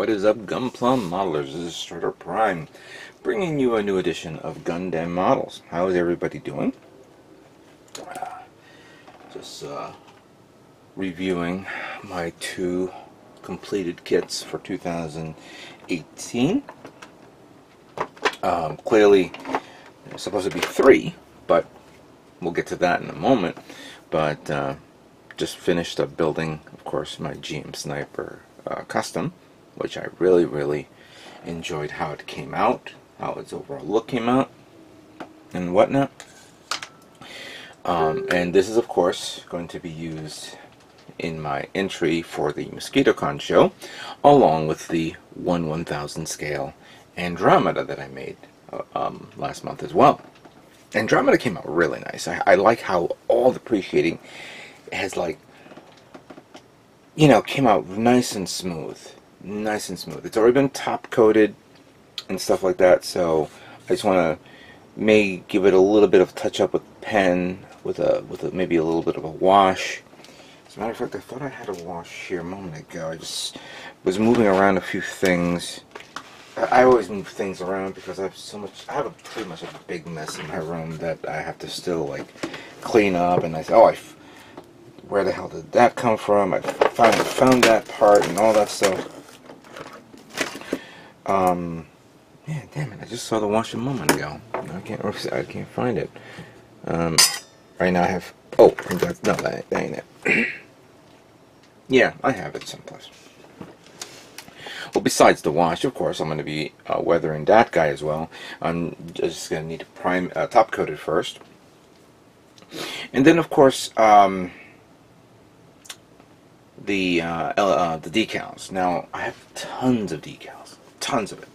What is up, Gunplum Modelers? This is Strider Prime, bringing you a new edition of Gundam Models. How is everybody doing? Just reviewing my two completed kits for 2018. Clearly, there's supposed to be three, but we'll get to that in a moment. But just finished up building, of course, my GM Sniper custom, which I really enjoyed how it came out, how its overall look came out, and whatnot. And this is, of course, going to be used in my entry for the Mosquitocon show, along with the 1/1000 scale Andromeda that I made last month as well. Andromeda came out really nice. I like how all the pre-shading has, like, you know, came out nice and smooth. Nice and smooth. It's already been top coated and stuff like that, so I just want to give it a little bit of touch up with pen, with maybe a little bit of a wash. As a matter of fact, I thought I had a wash here a moment ago. I just was moving around a few things. I always move things around because I have so much. I have pretty much a big mess in my room that I have to still, like, clean up. And I say, oh, where the hell did that come from? I finally found that part and all that stuff. Yeah, damn it! I just saw the wash a moment ago. I can't find it. Right now I have. Oh, no, that ain't it. Yeah, I have it someplace. Well, besides the wash, of course, I'm going to be weathering that guy as well. I'm just going to need to prime, top coat it first, and then, of course, the decals. Now, I have tons of decals, tons of it.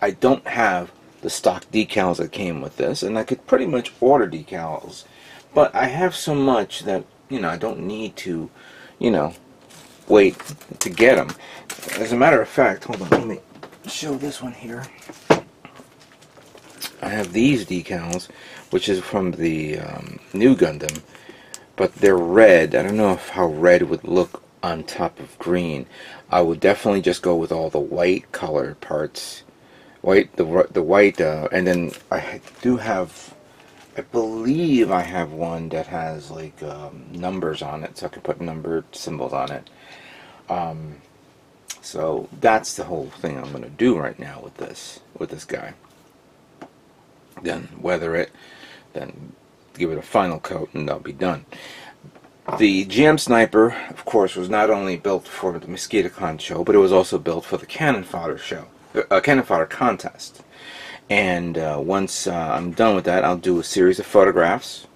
I don't have the stock decals that came with this, and I could pretty much order decals, but I have so much that, you know, I don't need to, you know, wait to get them. As a matter of fact, hold on, let me show this one here. I have these decals, which is from the new Gundam, but they're red. I don't know how red would look on top of green. I would definitely just go with all the white colored parts, the white, and then I do have, I believe I have one that has, like, numbers on it, so I can put numbered symbols on it. So that's the whole thing I'm going to do right now with this guy. Then weather it, then give it a final coat, and that'll be done. The GM Sniper, of course, was not only built for the Mosquitocon show, but it was also built for the Cannon Fodder show, Cannon Fodder contest. And once I'm done with that, I'll do a series of photographs,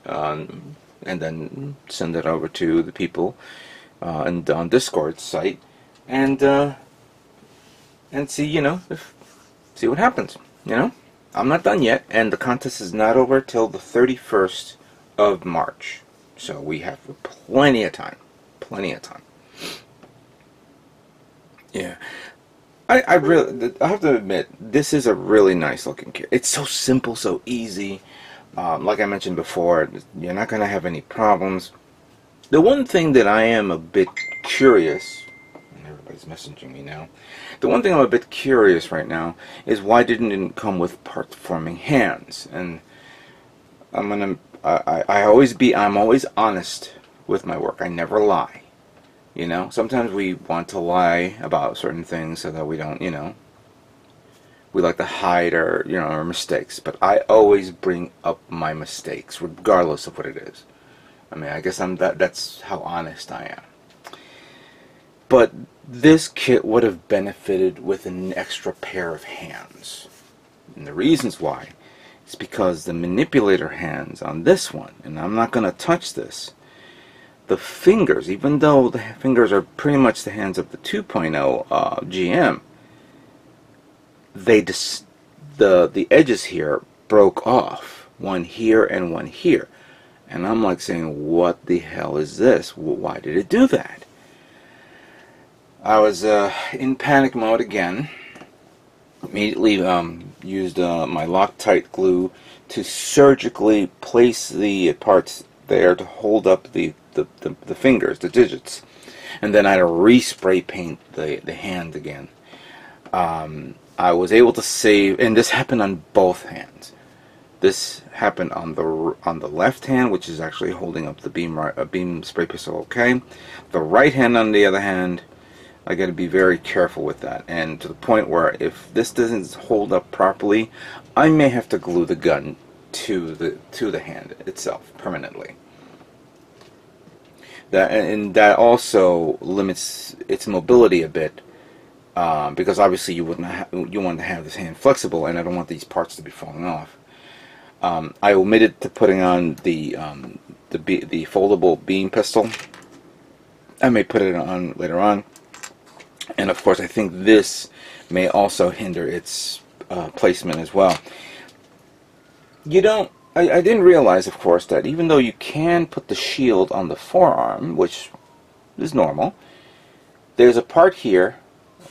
and then send it over to the people and on Discord site, and see, you know, see what happens. You know, I'm not done yet, and the contest is not over till the 31st of March. So we have plenty of time. Plenty of time. Yeah. I have to admit, this is a really nice looking kit. It's so simple, so easy. Like I mentioned before, you're not going to have any problems. The one thing that I am a bit curious, and everybody's messaging me now, the one thing I'm a bit curious right now is why didn't it come with part-forming hands? And I'm always honest with my work. I never lie. You know, sometimes we want to lie about certain things so that we don't, you know, we like to hide our, you know, our mistakes. But I always bring up my mistakes, regardless of what it is. I mean, I guess that's how honest I am. But this kit would have benefited with an extra pair of hands. And the reasons why is because the manipulator hands on this one, and I'm not going to touch this, the fingers, even though the fingers are pretty much the hands of the 2.0 GM, the edges here broke off, one here and one here. And I'm like saying, what the hell is this? Why did it do that? I was in panic mode again. Immediately used my Loctite glue to surgically place the parts there to hold up the fingers, the digits. and then I had to respray paint the hand again. I was able to save, and this happened on both hands. This happened on the left hand, which is actually holding up the beam spray pistol. Okay, the right hand, on the other hand, I got to be very careful with that, and to the point where if this doesn't hold up properly, I may have to glue the gun to the hand itself permanently. That also limits its mobility a bit, because obviously you want to have this hand flexible, and I don't want these parts to be falling off. I omitted to putting on the foldable beam pistol. I may put it on later on, and of course I think this may also hinder its placement as well. I didn't realize, of course, that even though you can put the shield on the forearm, which is normal, there's a part here,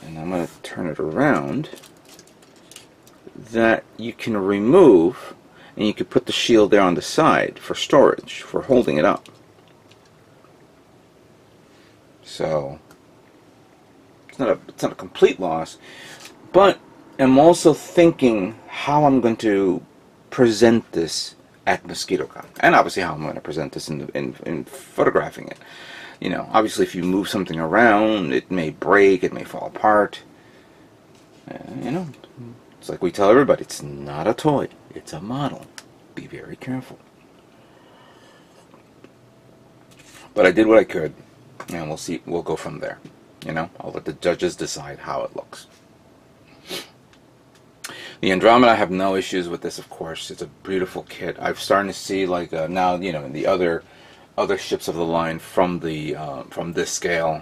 and I'm going to turn it around, that you can remove, and you can put the shield there on the side for storage, for holding it up. So it's not a complete loss, but I'm also thinking how I'm going to present this at Mosquitocon, and obviously how I'm going to present this in photographing it. You know, obviously if you move something around, it may break, it may fall apart. You know, it's like we tell everybody, it's not a toy, it's a model. Be very careful. But I did what I could, and we'll see. We'll go from there. You know, I'll let the judges decide how it looks. The Andromeda, I have no issues with this, of course. It's a beautiful kit. I'm starting to see, like, now, you know, the other ships of the line from this scale,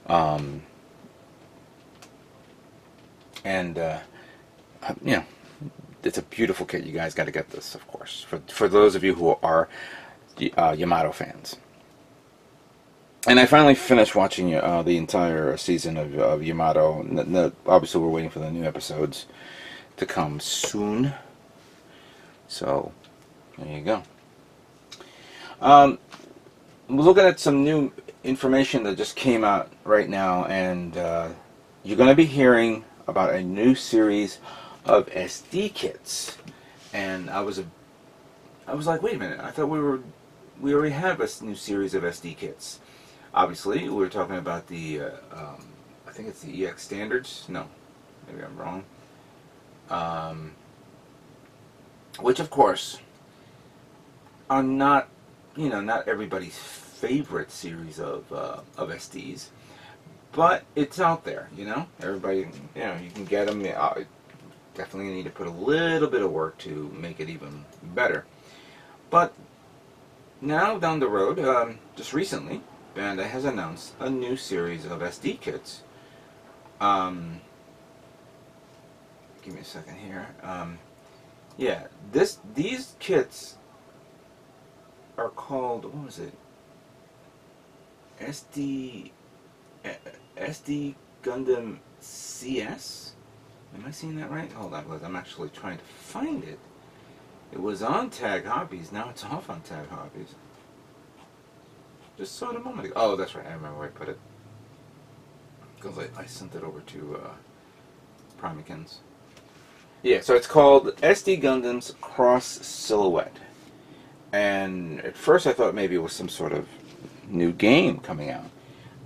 you know, it's a beautiful kit. You guys got to get this, of course, for those of you who are Yamato fans. And I finally finished watching the entire season of Yamato. Obviously, we're waiting for the new episodes to come soon. So, there you go. I'm looking at some new information that just came out right now, and you're going to be hearing about a new series of SD kits. And I was like, wait a minute, I thought we already have a new series of SD kits. Obviously, we were talking about the I think it's the EX standards. No, maybe I'm wrong. Which of course are not, you know, not everybody's favorite series of SDs, but it's out there, you know. Everybody, you know, you can get them. Definitely need to put a little bit of work to make it even better. But now down the road, just recently, Bandai has announced a new series of SD kits. Give me a second here. Yeah, these kits are called, what was it? SD Gundam CS? Am I seeing that right? Hold on, because I'm actually trying to find it. It was on Tag Hobbies. Now it's off on Tag Hobbies. Just saw it a moment ago. Oh, that's right. I remember where I put it. Because I sent it over to Primekins. Yeah, so it's called SD Gundam's Cross Silhouette. And at first I thought maybe it was some sort of new game coming out.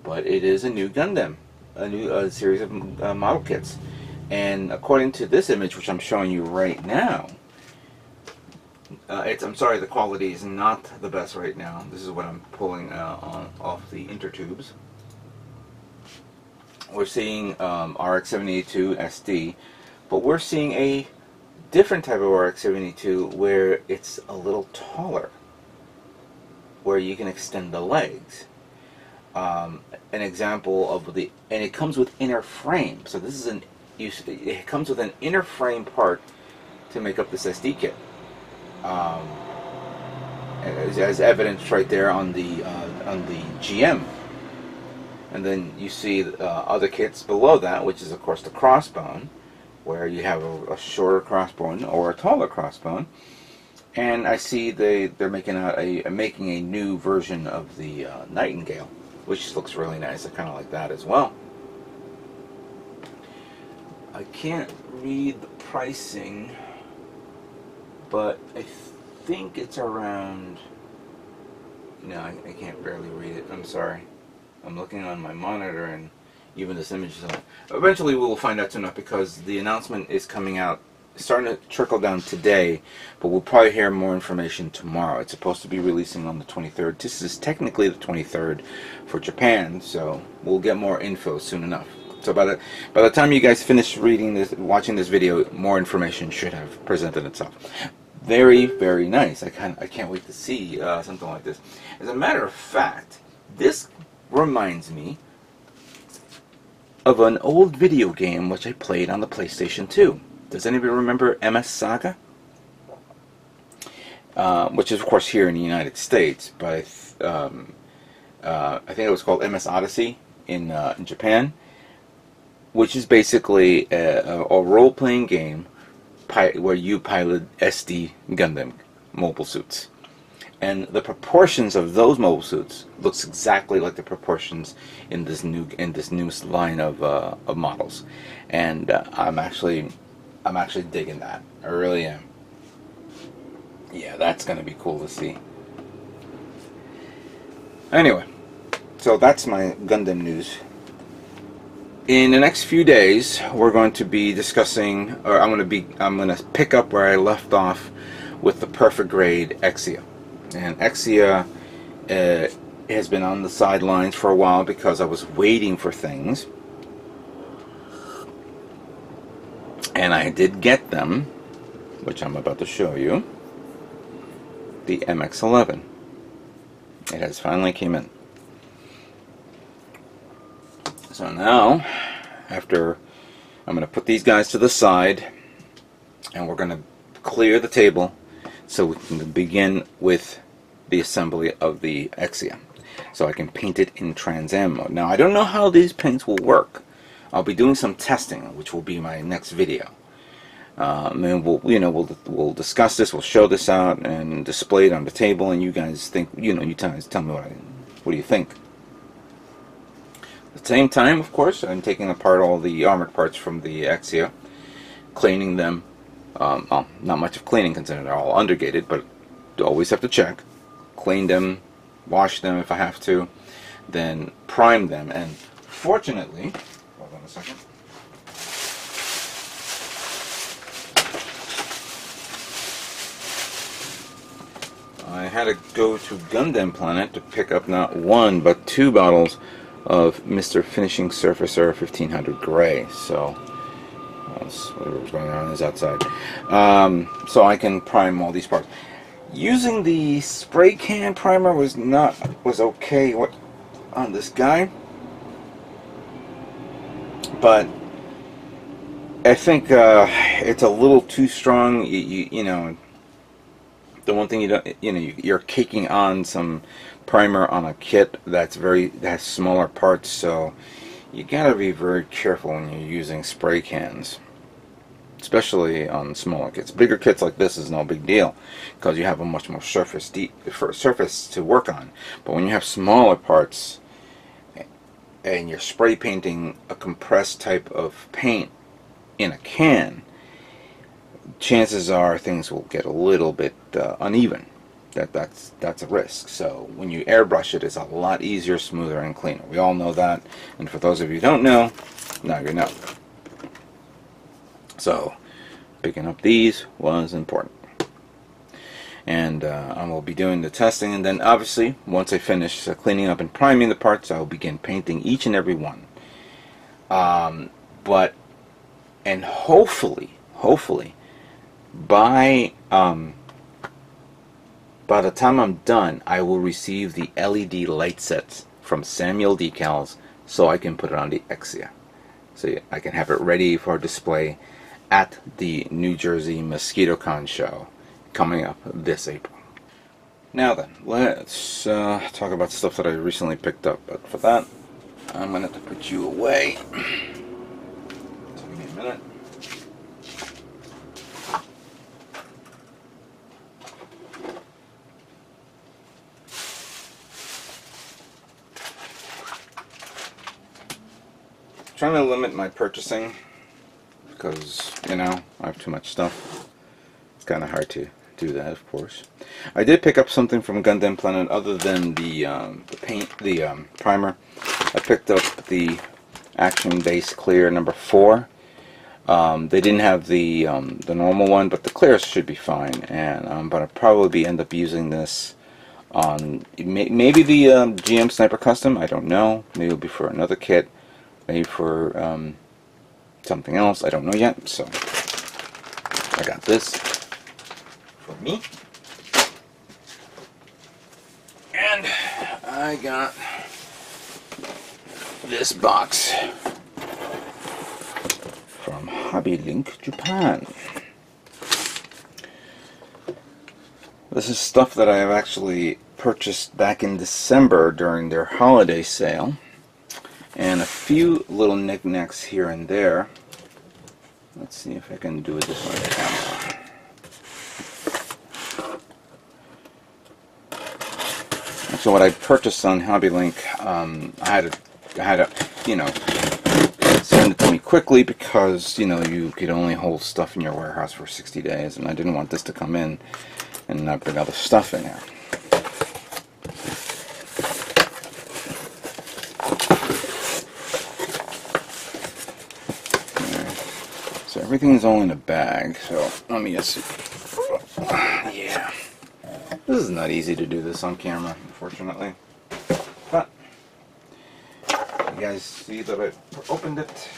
But it is a new Gundam. A new series of model kits. And according to this image, which I'm showing you right now, I'm sorry, the quality is not the best right now. This is what I'm pulling off the intertubes. We're seeing RX-782 SD, but we're seeing a different type of RX-782 where it's a little taller, where you can extend the legs. An example of and it comes with inner frame. So this is it comes with an inner frame part to make up this SD kit. As evidenced right there on the GM, and then you see other kits below that, which is of course the crossbone, where you have a shorter crossbone or a taller crossbone, and I see they're making a new version of the Nightingale. which looks really nice. I kind of like that as well. I can't read the pricing, but I think it's around... No, I can't barely read it. I'm sorry. I'm looking on my monitor, and even this image is on. Eventually we will find out soon enough, because the announcement is coming out, starting to trickle down today, but we'll probably hear more information tomorrow. It's supposed to be releasing on the 23rd. This is technically the 23rd for Japan, so we'll get more info soon enough. So by the time you guys finish reading this, watching this video, more information should have presented itself. Very, very nice. I can't wait to see something like this. As a matter of fact, this reminds me of an old video game which I played on the PlayStation 2. Does anybody remember MS Saga? Which is, of course, here in the United States, but I think it was called MS Odyssey in Japan, which is basically a role-playing game where you pilot SD Gundam mobile suits. And the proportions of those mobile suits looks exactly like the proportions in this new line of models, and I'm actually digging that. I really am. Yeah, that's gonna be cool to see. Anyway, so that's my Gundam news. In the next few days, we're going to be discussing, or I'm gonna pick up where I left off with the perfect grade Exia. And Exia has been on the sidelines for a while because I was waiting for things. And I did get them, which I'm about to show you. The MX-11. It has finally came in. So now, after I'm going to put these guys to the side, and we're going to clear the table so we can begin with the assembly of the Exia, so I can paint it in Trans Am mode. Now I don't know how these paints will work. I'll be doing some testing, which will be my next video. And we'll discuss this, we'll show this out and display it on the table, and you guys think, you guys tell me what do you think. At the same time, of course, I'm taking apart all the armored parts from the Exia, cleaning them. Not much of cleaning considering they're all undergated, but always have to check. Clean them, wash them if I have to, then prime them. And fortunately, hold on a second. I had to go to Gundam Planet to pick up not one but two bottles of Mr. Finishing Surfacer 1500 Gray. So whatever's going on is outside. So I can prime all these parts. Using the spray can primer was okay on this guy, but I think it's a little too strong. You know, the one thing you're caking on some primer on a kit that has smaller parts, so you gotta be very careful when you're using spray cans. Especially on smaller kits. Bigger kits like this is no big deal because you have a much more surface to work on. But when you have smaller parts and you're spray painting a compressed type of paint in a can, chances are things will get a little bit uneven. That's a risk. So when you airbrush it, it's a lot easier, smoother, and cleaner. We all know that. And for those of you who don't know, now you know. So, picking up these was important. And I will be doing the testing, and then obviously, once I finish cleaning up and priming the parts, I will begin painting each and every one. And hopefully, by the time I'm done, I will receive the LED light sets from Samuel Decals, so I can put it on the Exia. So I can have it ready for display at the New Jersey Mosquitocon show coming up this April. Now then, let's talk about stuff that I recently picked up. But for that, I'm going to have to put you away. So give me a minute. trying to limit my purchasing because, you know, I have too much stuff. It's kind of hard to do that, of course. I did pick up something from Gundam Planet other than the primer. I picked up the Action Base Clear number 4. They didn't have the normal one, but the clear should be fine. And I'm gonna probably end up using this on maybe the GM Sniper Custom. I don't know. Maybe it'll be for another kit. Maybe for something else. I don't know yet. So I got this for me, and I got this box from Hobby Link Japan. This is stuff that I have actually purchased back in December during their holiday sale, and a few little knickknacks here and there. Let's see if I can do it this way on camera. So what I purchased on Hobby Link, I had to, you know, send it to me quickly because, you know, you could only hold stuff in your warehouse for 60 days, and I didn't want this to come in and not bring other stuff in there. So everything is all in a bag, so let me just, yeah. This is not easy to do this on camera, unfortunately. But you guys see that I opened it.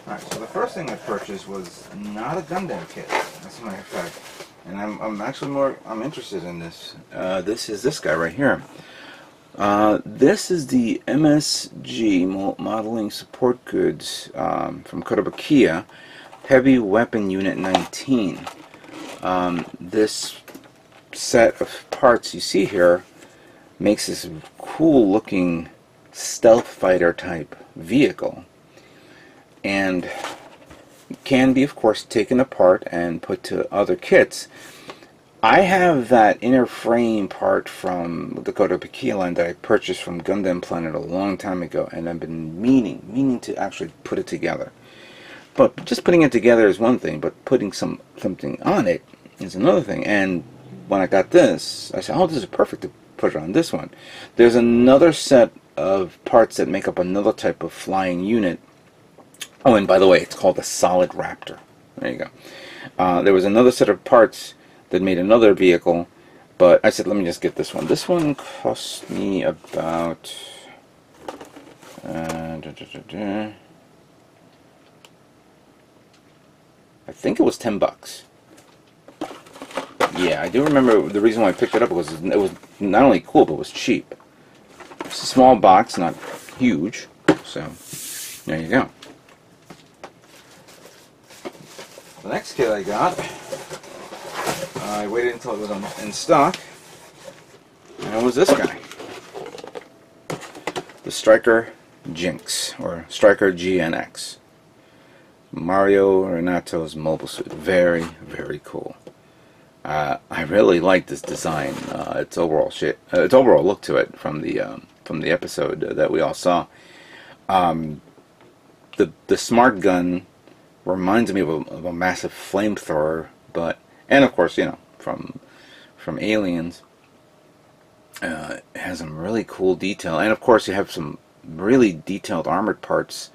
Alright, so the first thing I purchased was not a Gundam kit, as a matter of fact. And I'm actually I'm interested in this. This is this guy right here. This is the MSG Modeling Support Goods from Kia. Heavy Weapon Unit 19. This set of parts you see here makes this cool looking stealth fighter type vehicle, and can be of course taken apart and put to other kits. I have that inner frame part from the Kia line that I purchased from Gundam Planet a long time ago, and I've been meaning to actually put it together. But just putting it together is one thing, but putting something on it is another thing. And when I got this, I said, oh, this is perfect to put it on this one. There's another set of parts that make up another type of flying unit. Oh, and by the way, it's called a solid Raptor. There you go. There was another set of parts that made another vehicle, but I said, let me just get this one. This one cost me about... I think it was $10. Yeah, I do remember the reason why I picked it up was it was not only cool, but it was cheap. It's a small box, not huge, so there you go. The next kit I got, I waited until it was in stock, and it was this guy. The Striker Jinx, or Striker GNX. Mario Renato's mobile suit. Very, very cool. I really like this design. Its overall look to it from the episode that we all saw. The smart gun reminds me of a massive flamethrower, and of course, you know, from Aliens. It has some really cool detail, and of course, you have some really detailed armored parts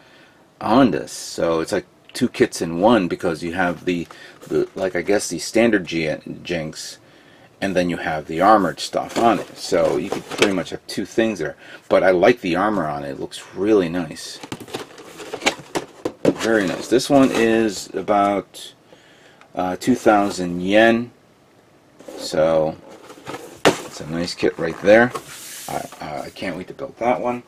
on this. So it's like 2 kits in one, because you have the like, I guess, the standard Jinx, and then you have the armored stuff on it. So you could pretty much have 2 things there. But I like the armor on it. It looks really nice. Very nice. This one is about 2,000 yen. So it's a nice kit right there. I can't wait to build that one.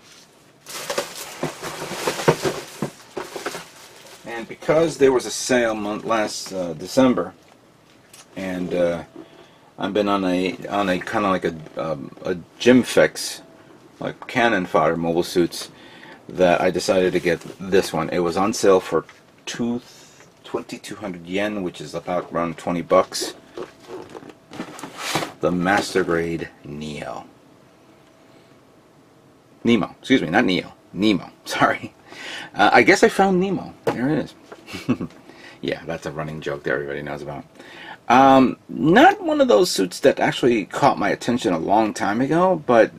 And because there was a sale last December, and I've been on a kind of like a gym fix, like cannon fodder mobile suits, that I decided to get this one. It was on sale for 2,200 yen, which is about around $20. The Master Grade Neo. Nemo. Excuse me, not Neo. Nemo. Sorry. I guess I found Nemo. There it is. Yeah, that's a running joke that everybody knows about. Not one of those suits that actually caught my attention a long time ago, but,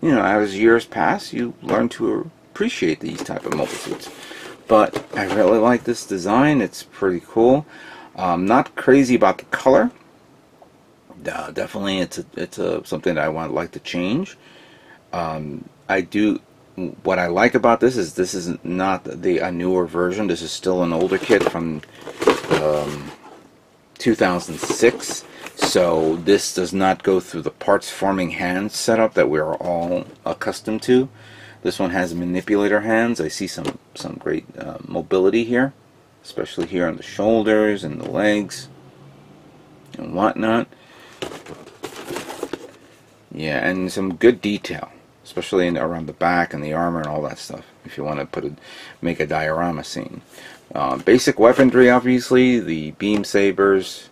you know, as years pass, you learn to appreciate these type of mobile suits. But I really like this design. It's pretty cool. Not crazy about the color. Definitely, it's something that I would like to change. What I like about this is not a newer version. This is still an older kit from 2006. So this does not go through the parts forming hands setup that we're all accustomed to. This one has manipulator hands. I see some great mobility here, especially here on the shoulders and the legs and whatnot. Yeah, and some good detail, especially around the back and the armor and all that stuff, if you want to make a diorama scene. Basic weaponry, obviously, the beam sabers,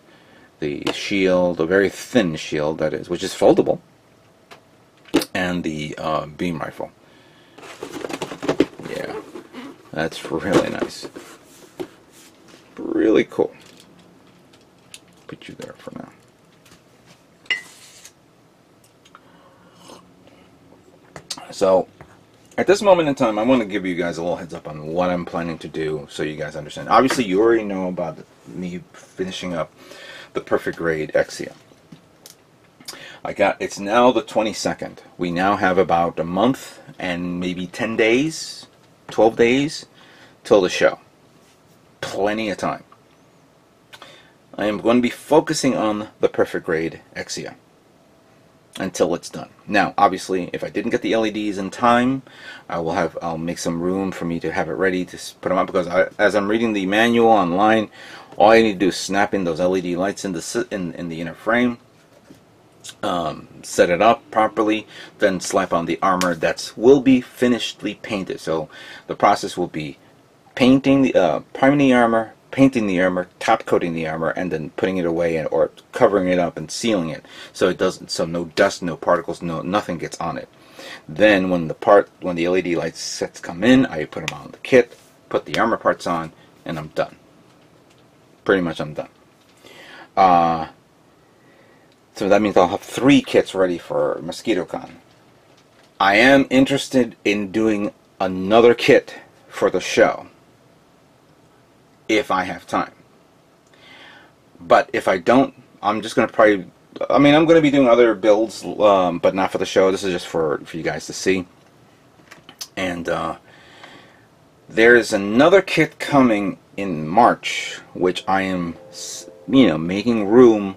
the shield, a very thin shield, that is, which is foldable, and the beam rifle. Yeah, that's really nice. Really cool. Put you there for now. So, at this moment in time, I want to give you guys a little heads up on what I'm planning to do so you guys understand. Obviously, you already know about me finishing up the Perfect Grade Exia. It's now the 22nd. We now have about a month and maybe 10 days, 12 days till the show. Plenty of time. I am going to be focusing on the Perfect Grade Exia until it's done. Now, obviously, if I didn't get the LEDs in time, I'll make some room for me to have it ready to put them up, because as I'm reading the manual online, all I need to do is snap in those LED lights in the inner frame, set it up properly, then slap on the armor that will be finishedly painted. So the process will be painting priming the armor, painting the armor, top coating the armor, and then putting it away or covering it up and sealing it so no dust, no particles, nothing gets on it. Then when the LED light sets come in, I put them on the kit, put the armor parts on, and I'm done. Pretty much I'm done. So that means I'll have 3 kits ready for Mosquitocon. I am interested in doing another kit for the show, if I have time. But if I don't, I'm just going to probably, I'm going to be doing other builds, but not for the show. This is just for you guys to see. And there's another kit coming in March, which I am, making room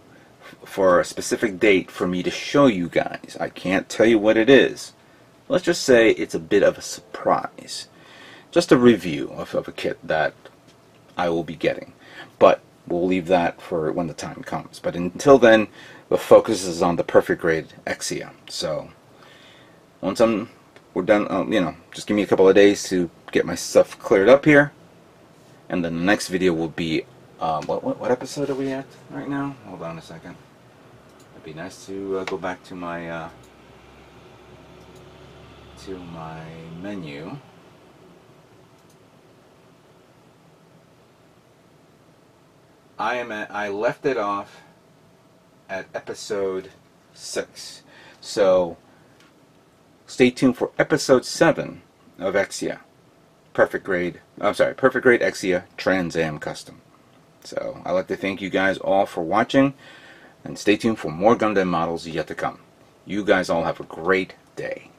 for a specific date for me to show you guys. I can't tell you what it is. Let's just say it's a bit of a surprise. Just a review of a kit that I will be getting, but we'll leave that for when the time comes. But until then, the focus is on the Perfect Grade Exia. So once we're done, just give me a couple of days to get my stuff cleared up here, and then the next video will be what episode are we at right now? Hold on a second. It'd be nice to go back to my menu. I left it off at episode 6. So stay tuned for episode 7 of Exia. Perfect Grade Exia Trans Am Custom. So I'd like to thank you guys all for watching, and stay tuned for more Gundam models yet to come. You guys all have a great day.